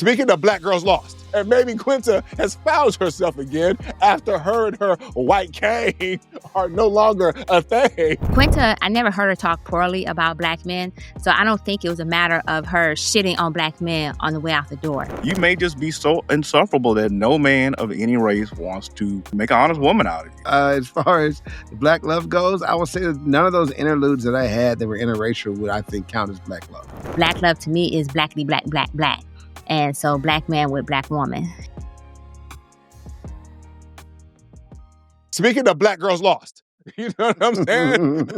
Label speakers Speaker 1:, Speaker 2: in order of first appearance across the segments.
Speaker 1: Speaking of Black Girls Lost, and maybe Quinta has found herself again after her and her white Kang are no longer a thing.
Speaker 2: Quinta, I never heard her talk poorly about black men, so I don't think it was a matter of her shitting on black men on the way out the door.
Speaker 3: You may just be so insufferable that no man of any race wants to make an honest woman out of you.
Speaker 4: As far as black love goes, I would say that none of those interludes that I had that were interracial would, I think, count as black love.
Speaker 2: Black love to me is blackity black, black, black. And so black man with black woman.
Speaker 1: Speaking of Black Girls Lost, you know what I'm saying?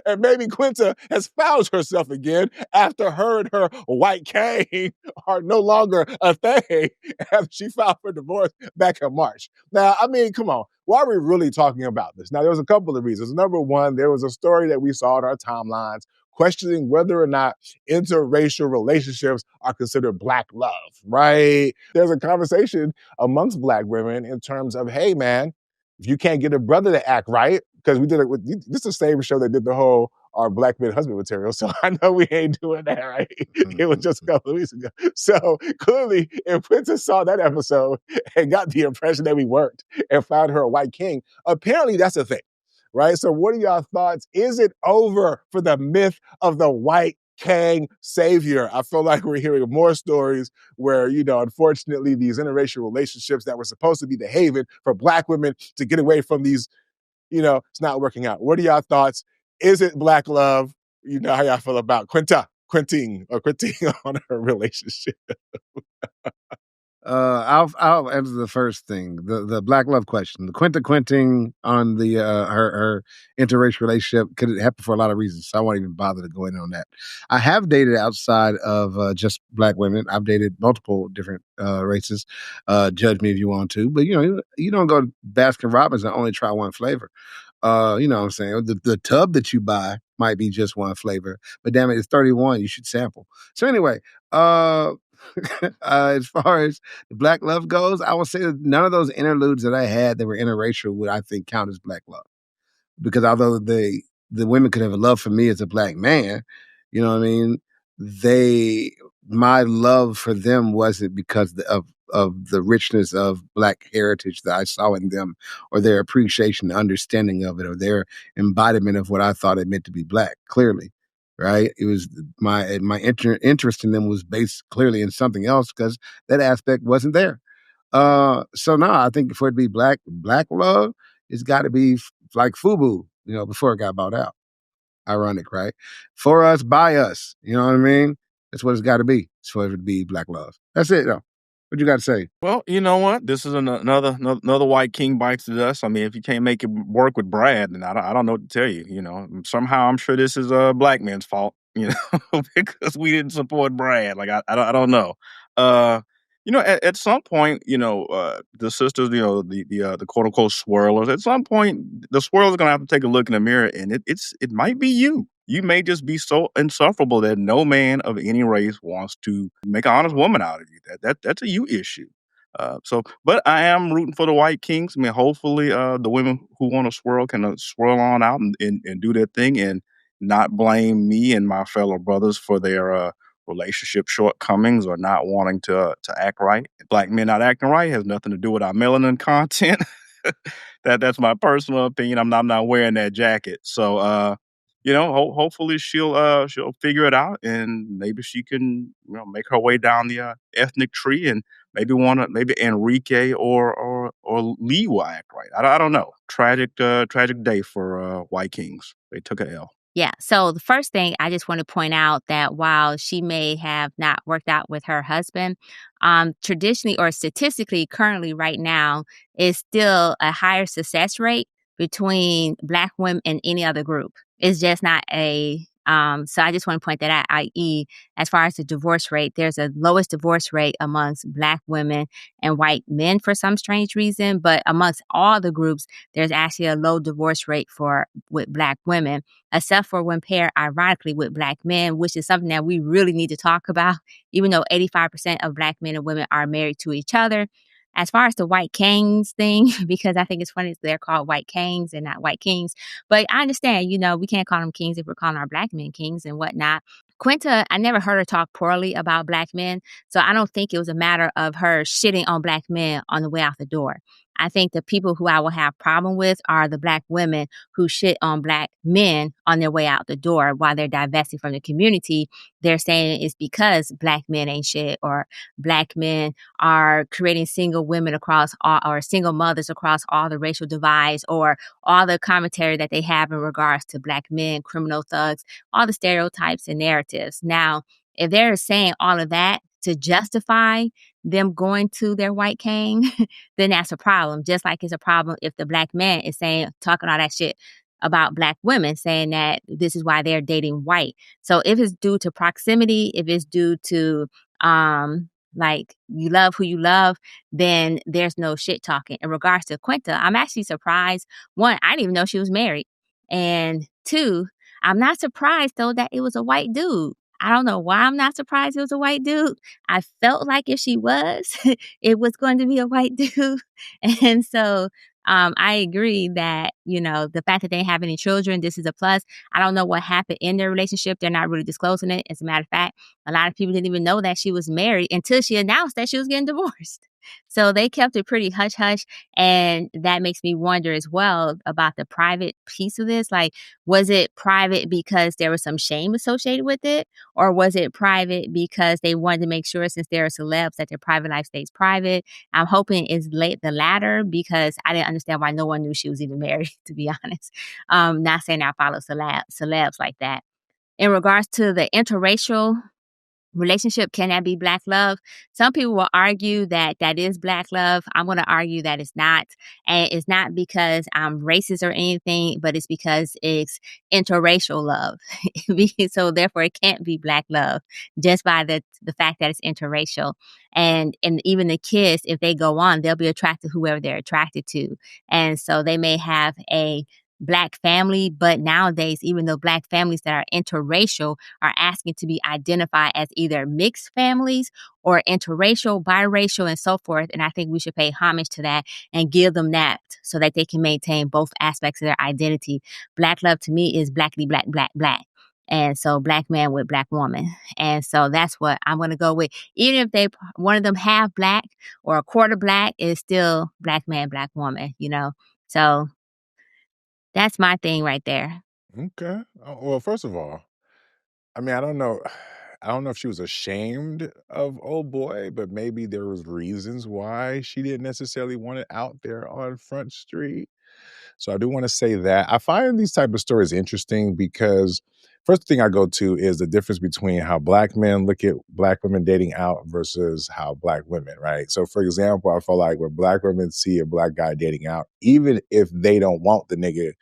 Speaker 1: And maybe Quinta has found herself again after her and her white Kang are no longer a thing after she filed for divorce back in March. Now, I mean, come on. Why are we really talking about this? Now, there was a couple of reasons. Number one, there was a story that we saw in our timelines questioning whether or not interracial relationships are considered black love, right? There's a conversation amongst black women in terms of, hey, man, if you can't get a brother to act right, because we did it with, this is the same show that did the whole our black men husband material, so I know we ain't doing that, right? It was just a couple of weeks ago. So clearly, if Princess saw that episode and got the impression that we weren't and found her a white king, apparently that's a thing, right? So what are y'all thoughts? Is it over for the myth of the white Kang savior? I feel like we're hearing more stories where, you know, unfortunately, these interracial relationships that were supposed to be the haven for black women to get away from these, you know, it's not working out. What are y'all thoughts? Is it black love? You know how y'all feel about Quinting on her relationship.
Speaker 4: I'll answer the first thing, the black love question. The Quinting on the her interracial relationship could happen for a lot of reasons. So I won't even bother to go in on that. I have dated outside of just black women. I've dated multiple different races. Judge me if you want to, but you don't go to Baskin Robbins and only try one flavor. You know what I'm saying? The tub that you buy might be just one flavor, but damn it, it's 31. You should sample. So anyway, as far as the black love goes, I would say that none of those interludes that I had that were interracial would, I think, count as black love. Because although the women could have a love for me as a black man, you know what I mean? My love for them wasn't because of the richness of black heritage that I saw in them, or their appreciation, understanding of it, or their embodiment of what I thought it meant to be black, clearly. Right? It was my interest in them was based clearly in something else because that aspect wasn't there. So no, I think for it to be black love, it's got to be like FUBU, you know, before it got bought out. Ironic, right? For us, by us. You know what I mean? That's what it's got to be. It's for it to be black love. That's it, though. What you got to say?
Speaker 3: Well, you know what? This is another white king bites the dust. I mean, if you can't make it work with Brad, then I don't know what to tell you. You know, somehow I'm sure this is a black man's fault. You know, because we didn't support Brad. Like I don't know. You know, at some point, you know, the sisters, you know, the quote unquote swirlers. At some point, the swirlers are gonna have to take a look in the mirror, and it might be you. You may just be so insufferable that no man of any race wants to make an honest woman out of you. That's a you issue. But I am rooting for the white kings. I mean, hopefully, the women who want to swirl can swirl on out and do their thing and not blame me and my fellow brothers for their relationship shortcomings or not wanting to act right. Black men not acting right has nothing to do with our melanin content. That's my personal opinion. I'm not wearing that jacket. So you know, hopefully she'll figure it out, and maybe she can, you know, make her way down the ethnic tree, and maybe Enrique or Lee will act right. I don't know. Tragic day for white kings. They took a L.
Speaker 2: Yeah. So the first thing I just want to point out that while she may have not worked out with her husband, traditionally or statistically, currently right now, is still a higher success rate between black women and any other group. It's just not so I just want to point that out, i.e., as far as the divorce rate, there's a lowest divorce rate amongst black women and white men for some strange reason. But amongst all the groups, there's actually a low divorce rate with black women, except for when paired ironically with black men, which is something that we really need to talk about, even though 85% of black men and women are married to each other. As far as the white Kangs thing, because I think it's funny they're called white Kangs and not white kings. But I understand, you know, we can't call them kings if we're calling our black men kings and whatnot. Quinta, I never heard her talk poorly about black men, so I don't think it was a matter of her shitting on black men on the way out the door. I think the people who I will have problem with are the black women who shit on black men on their way out the door while they're divesting from the community. They're saying it's because black men ain't shit, or black men are creating single women across all, or single mothers across all the racial divides, or all the commentary that they have in regards to black men, criminal thugs, all the stereotypes and narratives. Now, if they're saying all of that to justify them going to their white king, then that's a problem. Just like it's a problem if the black man is saying, talking all that shit about black women, saying that this is why they're dating white. So if it's due to proximity, if it's due to like you love who you love, then there's no shit talking. In regards to Quinta, I'm actually surprised. One, I didn't even know she was married. And two, I'm not surprised though that it was a white dude. I don't know why I'm not surprised it was a white dude. I felt like if she was, it was going to be a white dude. And so I agree that, you know, the fact that they didn't have any children, this is a plus. I don't know what happened in their relationship. They're not really disclosing it. As a matter of fact, a lot of people didn't even know that she was married until she announced that she was getting divorced. So they kept it pretty hush hush. And that makes me wonder as well about the private piece of this. Like, was it private because there was some shame associated with it? Or was it private because they wanted to make sure, since they're celebs, that their private life stays private? I'm hoping it's the latter, because I didn't understand why no one knew she was even married, to be honest. Not saying I follow celebs like that. In regards to the interracial relationship, can that be black love? Some people will argue that that is black love. I'm going to argue that it's not. And it's not because I'm racist or anything, but it's because it's interracial love. So therefore it can't be black love just by the fact that it's interracial. And even the kids, if they go on, they'll be attracted to whoever they're attracted to. And so they may have a black family, but nowadays, even though black families that are interracial are asking to be identified as either mixed families or interracial, biracial, and so forth. And I think we should pay homage to that and give them that so that they can maintain both aspects of their identity. Black love to me is blackly black, black, black. And so black man with black woman. And so that's what I'm going to go with. Even if one of them half black or a quarter black, is still black man, black woman, you know? So that's my thing right there.
Speaker 1: Okay. Well, first of all, I mean, I don't know. I don't know if she was ashamed of old boy, but maybe there was reasons why she didn't necessarily want it out there on Front Street. So I do want to say that I find these type of stories interesting because first thing I go to is the difference between how black men look at black women dating out versus how black women, right? So for example, I feel like when black women see a black guy dating out, even if they don't want the nigga,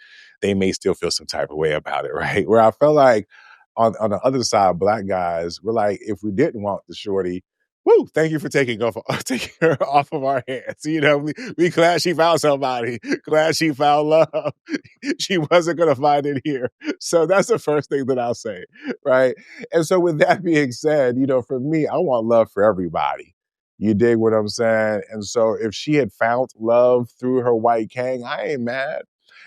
Speaker 1: they may still feel some type of way about it, right? Where I feel like on the other side, black guys, we're like, if we didn't want the shorty, woo, thank you for taking her off of our hands. You know, we glad she found somebody. Glad she found love. She wasn't going to find it here. So that's the first thing that I'll say, right? And so with that being said, you know, for me, I want love for everybody. You dig what I'm saying? And so if she had found love through her white Kang, I ain't mad.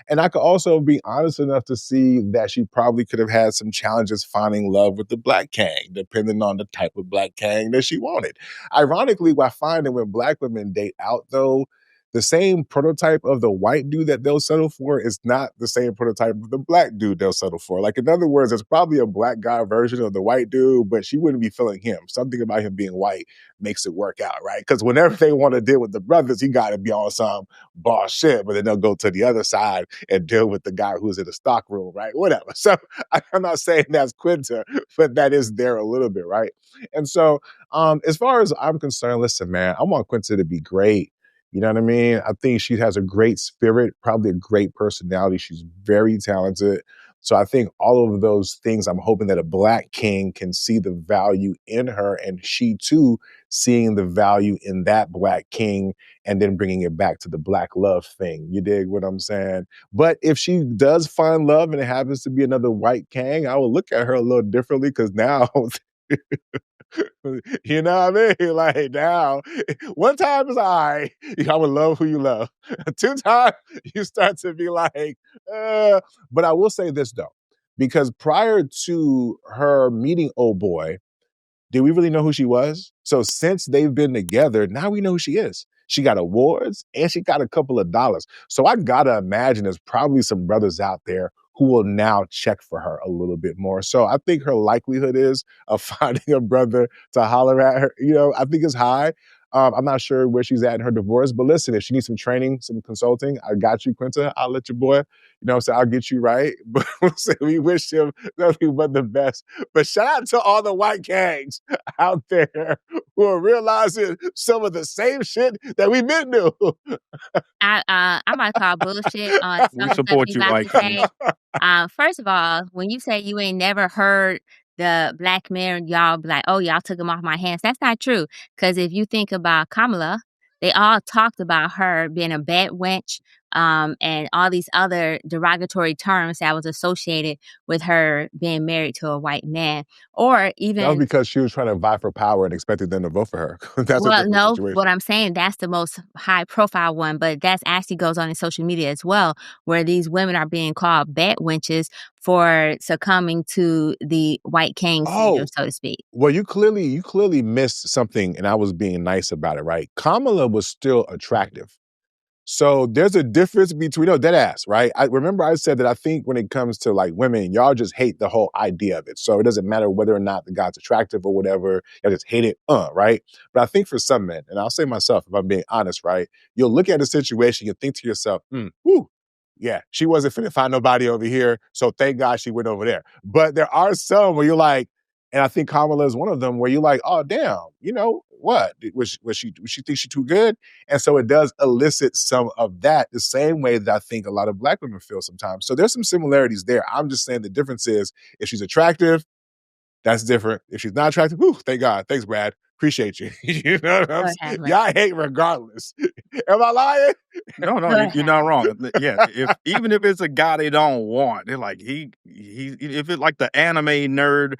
Speaker 1: And I could also be honest enough to see that she probably could have had some challenges finding love with the black Kang, depending on the type of black Kang that she wanted. Ironically, I find that when black women date out, though, the same prototype of the white dude that they'll settle for is not the same prototype of the black dude they'll settle for. Like, in other words, it's probably a black guy version of the white dude, but she wouldn't be feeling him. Something about him being white makes it work out, right? Because whenever they want to deal with the brothers, he got to be on some boss shit, but then they'll go to the other side and deal with the guy who's in the stock room, right? Whatever. So I'm not saying that's Quinta, but that is there a little bit, right? And so as far as I'm concerned, listen, man, I want Quinta to be great. You know what I mean? I think she has a great spirit, probably a great personality. She's very talented. So I think all of those things, I'm hoping that a black king can see the value in her, and she too seeing the value in that black king, and then bringing it back to the black love thing. You dig what I'm saying? But if she does find love and it happens to be another white Kang, I will look at her a little differently, because now you know what I mean? Like, now, one time is all right. I would love who you love. Two times, you start to be like, but I will say this, though. Because prior to her meeting old boy, did we really know who she was? So since they've been together, now we know who she is. She got awards and she got a couple of dollars. So I gotta imagine there's probably some brothers out there who will now check for her a little bit more. So I think her likelihood is of finding a brother to holler at her, I think is high. I'm not sure where she's at in her divorce, but listen, if she needs some training, some consulting, I got you, Quinta. I'll let your boy, so I'll get you right. But we wish him nothing but the best. But shout out to all the white Kangs out there who are realizing some of the same shit that we've been doing.
Speaker 2: I'm about to call bullshit on
Speaker 3: We
Speaker 2: some stuff
Speaker 3: support
Speaker 2: he's
Speaker 3: you,
Speaker 2: about
Speaker 3: white
Speaker 2: to
Speaker 3: King.
Speaker 2: say. First of all, when you say you ain't never heard the black men, y'all be like, oh, y'all took him off my hands. That's not true. Because if you think about Kamala, they all talked about her being a bad wench, and all these other derogatory terms that was associated with her being married to a white man. Or
Speaker 1: That was
Speaker 2: even,
Speaker 1: because she was trying to vie for power and expected them to vote for her. That's a
Speaker 2: well,
Speaker 1: different
Speaker 2: no,
Speaker 1: situation.
Speaker 2: what I'm saying, that's the most high profile one, but that's actually goes on in social media as well, where these women are being called bad wenches for succumbing to the white king syndrome,
Speaker 1: Oh,
Speaker 2: so to speak.
Speaker 1: well, you clearly missed something, and I was being nice about it, right? Kamala was still attractive. So there's a difference between, no, dead ass, right? I remember I said that I think when it comes to like women, y'all just hate the whole idea of it. So it doesn't matter whether or not the guy's attractive or whatever, y'all just hate it, right? But I think for some men, and I'll say myself, if I'm being honest, right? You'll look at the situation, you think to yourself, whoo, yeah, she wasn't finna find nobody over here, so thank God she went over there. But there are some where you're like, and I think Kamala is one of them where you're like, oh damn, what? Was she think she too good? And so it does elicit some of that the same way that I think a lot of black women feel sometimes. So there's some similarities there. I'm just saying the difference is if she's attractive, that's different. If she's not attractive, whew, thank God. Thanks, Brad. Appreciate you. You know what I'm saying? Y'all hate regardless. Am I lying?
Speaker 3: No, you're not wrong. Yeah, even if it's a guy they don't want, they're like he if it's like the anime nerd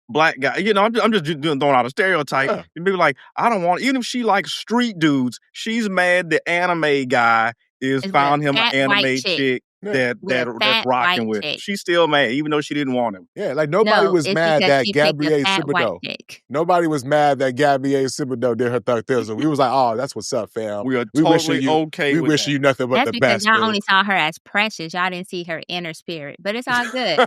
Speaker 3: black guy, I'm just throwing out a stereotype.
Speaker 1: Yeah.
Speaker 3: And people like, I don't want, even if she likes street dudes, she's mad the anime guy is
Speaker 2: It's
Speaker 3: found
Speaker 2: with a
Speaker 3: him an
Speaker 2: fat white
Speaker 3: anime
Speaker 2: chick.
Speaker 3: chick
Speaker 1: Yeah.
Speaker 2: With a
Speaker 3: that's
Speaker 2: fat
Speaker 3: rocking
Speaker 2: white
Speaker 3: with.
Speaker 2: chick.
Speaker 3: She's still mad, even though she didn't want him.
Speaker 1: Yeah, like nobody
Speaker 2: No,
Speaker 1: was
Speaker 2: it's
Speaker 1: mad
Speaker 2: because
Speaker 1: that
Speaker 2: she picked a
Speaker 1: Gabrielle
Speaker 2: fat white
Speaker 1: Thibodeau.
Speaker 2: chick.
Speaker 1: Nobody was mad that Gabrielle Thibodeau did her thug thizzle. We was like, oh, that's what's up, fam.
Speaker 3: We are
Speaker 1: We
Speaker 3: totally okay
Speaker 1: we
Speaker 3: with
Speaker 1: wish
Speaker 3: that.
Speaker 1: you nothing but
Speaker 2: That's
Speaker 1: the
Speaker 2: because
Speaker 1: best,
Speaker 2: y'all
Speaker 1: boo.
Speaker 2: only saw her as precious. Y'all didn't see her inner spirit. But it's all good.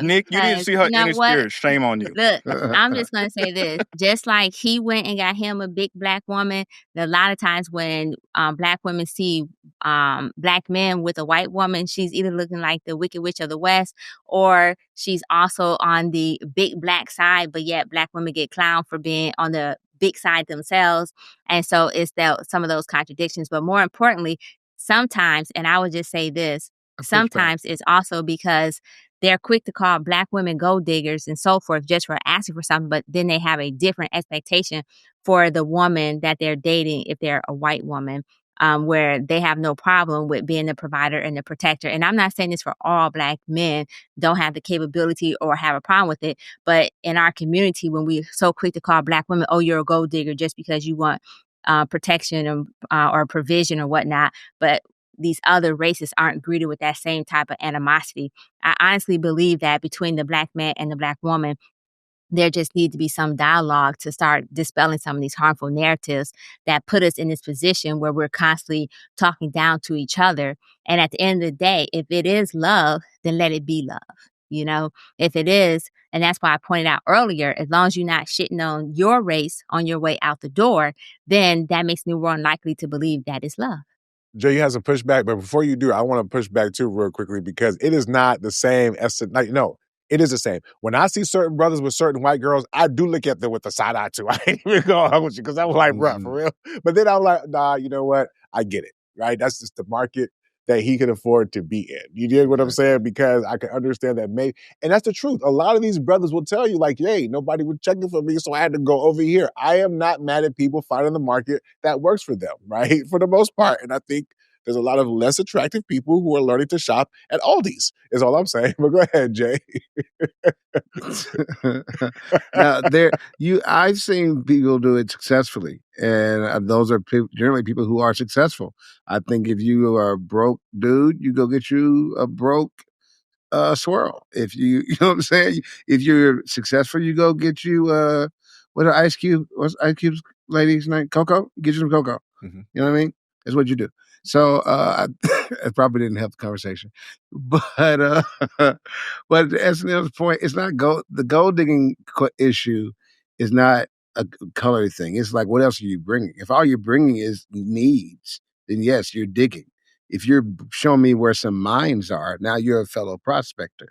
Speaker 3: Nick, you didn't
Speaker 2: Because
Speaker 3: see her
Speaker 2: you know
Speaker 3: inner
Speaker 2: what?
Speaker 3: spirit. Shame on you.
Speaker 2: Look, I'm just going to say this. Just like he went and got him a big black woman, a lot of times when black women see black men with a white woman, she's either looking like the Wicked Witch of the West, or she's also on the big black side, but yet black women get clowned for being on the big side themselves. And so it's some of those contradictions. But more importantly, sometimes, and I would just say this, sometimes it's also because they're quick to call black women gold diggers and so forth just for asking for something, but then they have a different expectation for the woman that they're dating if they're a white woman, where they have no problem with being the provider and the protector. And I'm not saying this for all black men don't have the capability or have a problem with it, but in our community, when we're so quick to call black women, oh, you're a gold digger just because you want protection or provision or whatnot, but these other races aren't greeted with that same type of animosity. I honestly believe that between the black man and the black woman, there just needs to be some dialogue to start dispelling some of these harmful narratives that put us in this position where we're constantly talking down to each other. And at the end of the day, if it is love, then let it be love. If it is, and that's why I pointed out earlier, as long as you're not shitting on your race on your way out the door, then that makes me more unlikely to believe that it's love.
Speaker 1: Jay, you have some pushback, but before you do, I want to push back too real quickly because it is not the same as no, it is the same. When I see certain brothers with certain white girls, I do look at them with the side eye too. I ain't even going on with you because I'm like, bruh, for real. But then I'm like, nah, you know what? I get it, right? That's just the market that he can afford to be in. You dig what I'm saying? Because I can understand that maybe, and that's the truth. A lot of these brothers will tell you like, hey, nobody was checking for me, so I had to go over here. I am not mad at people finding the market that works for them, right? For the most part. And I think there's a lot of less attractive people who are learning to shop at Aldi's, is all I'm saying. But go ahead, Jay.
Speaker 4: Now, I've seen people do it successfully, and those are generally people who are successful. I think if you are a broke dude, you go get you a broke Swirl. If you know what I'm saying? If you're successful, you go get you, what's Ice Cube's lady's name? Coco? Get you some cocoa.
Speaker 1: Mhm.
Speaker 4: You know what I mean? That's what you do. So, it probably didn't help the conversation. But, but to SNL's point, it's not the gold digging issue is not a color thing. It's like, what else are you bringing? If all you're bringing is needs, then yes, you're digging. If you're showing me where some mines are, now you're a fellow prospector.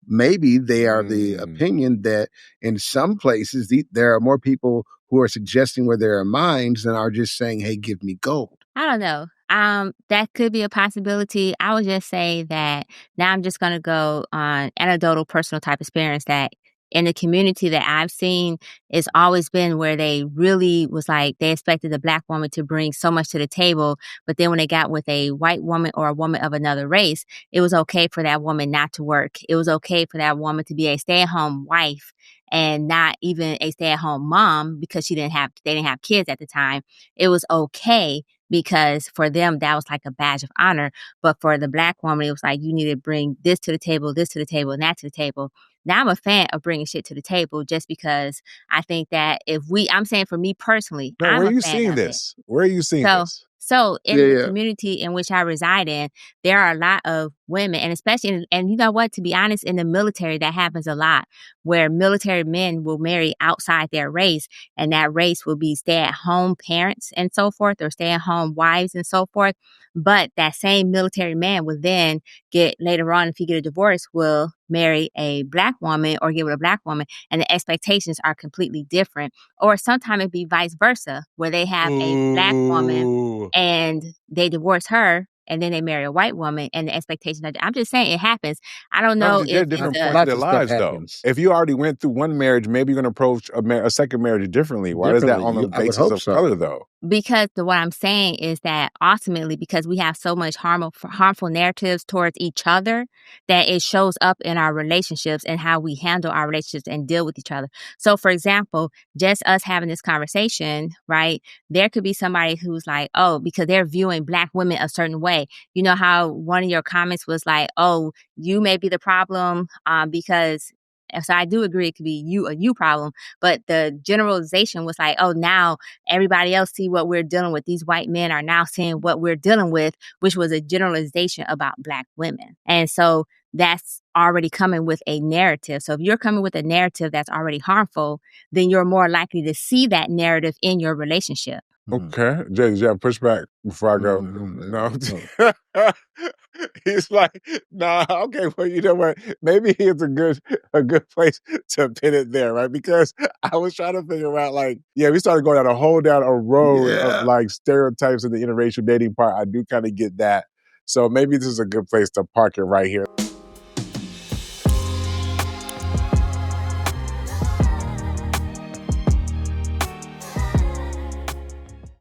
Speaker 4: Maybe they are the opinion that in some places there are more people who are suggesting where there are mines than are just saying, hey, give me gold.
Speaker 2: I don't know. That could be a possibility. I would just say that now I'm just going to go on anecdotal personal type experience that in the community that I've seen, it's always been where they really was like, they expected the Black woman to bring so much to the table. But then when they got with a white woman or a woman of another race, it was okay for that woman not to work. It was okay for that woman to be a stay-at-home wife and not even a stay-at-home mom because they didn't have kids at the time. It was okay because for them, that was like a badge of honor. But for the Black woman, it was like, you need to bring this to the table, this to the table, and that to the table. Now, I'm a fan of bringing shit to the table just because I think that I'm saying for me personally,
Speaker 1: Now,
Speaker 2: I'm
Speaker 1: where are
Speaker 2: a
Speaker 1: you
Speaker 2: fan
Speaker 1: seeing
Speaker 2: of
Speaker 1: this? Where are you seeing
Speaker 2: So,
Speaker 1: this?
Speaker 2: so in the
Speaker 4: Yeah.
Speaker 2: community in which I reside in, there are a lot of women, and especially, and you know what, to be honest, in the military, that happens a lot, where military men will marry outside their race, and that race will be stay-at-home parents and so forth, or stay-at-home wives and so forth. But that same military man will then later on, if he get a divorce, will marry a Black woman or get with a Black woman, and the expectations are completely different. Or sometimes it'd be vice versa, where they have a Black woman
Speaker 1: Ooh.
Speaker 2: and they divorce her, and then they marry a white woman, and the expectations are. I'm just saying it happens. I don't know
Speaker 1: They're
Speaker 2: if
Speaker 1: different
Speaker 2: it's
Speaker 1: points of
Speaker 4: Lots
Speaker 1: their
Speaker 4: of stuff
Speaker 1: lives, though.
Speaker 4: happens.
Speaker 1: If you already went through one marriage, maybe you're going to approach a second marriage differently. Why is that on the
Speaker 4: I would
Speaker 1: basis
Speaker 4: hope
Speaker 1: of
Speaker 4: so.
Speaker 1: color, though?
Speaker 2: because what I'm saying is that ultimately, because we have so much harmful narratives towards each other, that it shows up in our relationships and how we handle our relationships and deal with each other. So, for example, just us having this conversation, right? There could be somebody who's like, oh, because they're viewing Black women a certain way. You know how one of your comments was like, oh, you may be the problem because. So I do agree it could be a you problem, but the generalization was like, oh, now everybody else see what we're dealing with. These white men are now seeing what we're dealing with, which was a generalization about Black women. And so that's already coming with a narrative. So if you're coming with a narrative that's already harmful, then you're more likely to see that narrative in your relationship.
Speaker 1: Okay. Jay, did you have pushback before I go? No. He's like, nah, okay, well, you know what? Maybe it's a good place to pin it there, right? Because I was trying to figure out, like, yeah, we started going down a road of like stereotypes in the interracial dating part. I do kind of get that. So maybe this is a good place to park it right here.